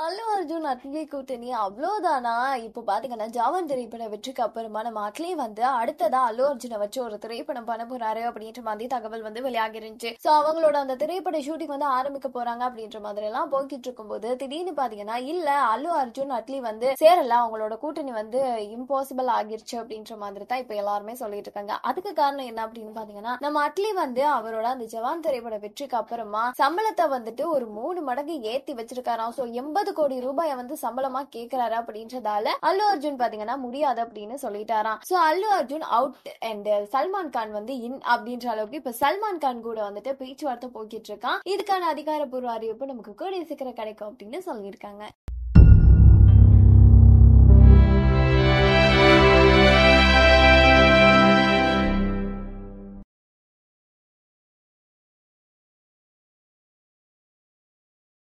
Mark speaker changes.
Speaker 1: அல்லு அர்ஜுன் அட்லி கூட்டணி அவ்வளவுதானா? இப்போ பாத்தீங்கன்னா ஜவான் திரைப்பட வெற்றிக்கு அப்புறமா நம்ம அட்லி வந்து அடுத்ததா அல்லு அர்ஜுனை வச்சு ஒரு திரைப்படம் பண்ண போறாரு அப்படின்ற மாதிரி தகவல் வந்து வெளியாகி இருந்துச்சு. சோ அவங்களோட அந்த திரைப்பட ஷூட்டிங் வந்து ஆரம்பிக்க போறாங்க அப்படின்ற மாதிரி எல்லாம் போய்கிட்டு இருக்கும்போது திடீர்னு பாத்தீங்கன்னா இல்ல அல்லு அர்ஜுன் அட்லி வந்து சேரல, அவங்களோட கூட்டணி வந்து இம்பாசிபிள் ஆகிருச்சு அப்படின்ற மாதிரி தான் இப்ப எல்லாருமே சொல்லிட்டு இருக்காங்க. அதுக்கு காரணம் என்ன அப்படின்னு பாத்தீங்கன்னா நம்ம அட்லி வந்து அவரோட அந்த ஜவான் திரைப்பட வெற்றிக்கு அப்புறமா சம்பளத்தை வந்துட்டு ஒரு 3 மடங்கு ஏத்தி வச்சிருக்காராம். சோ 80 கோடி ரூபாயை வந்து சம்பளமா கேக்குறாரு அப்படின்றதால அல்லு அர்ஜுன் பாத்தீங்கன்னா முடியாது அப்படின்னு சொல்லிட்டாராம். So Allu Arjun out and Salman Khan வந்து இன் அப்படின்ற அளவுக்கு இப்ப சல்மான் கான் கூட வந்துட்டு பேச்சுவார்த்தை போய்கிட்டு இருக்கான். இதுக்கான அதிகாரப்பூர்வ அறிவிப்பு நமக்கு கூடிய சீக்கிரம் கிடைக்கும் அப்படின்னு சொல்லியிருக்காங்க.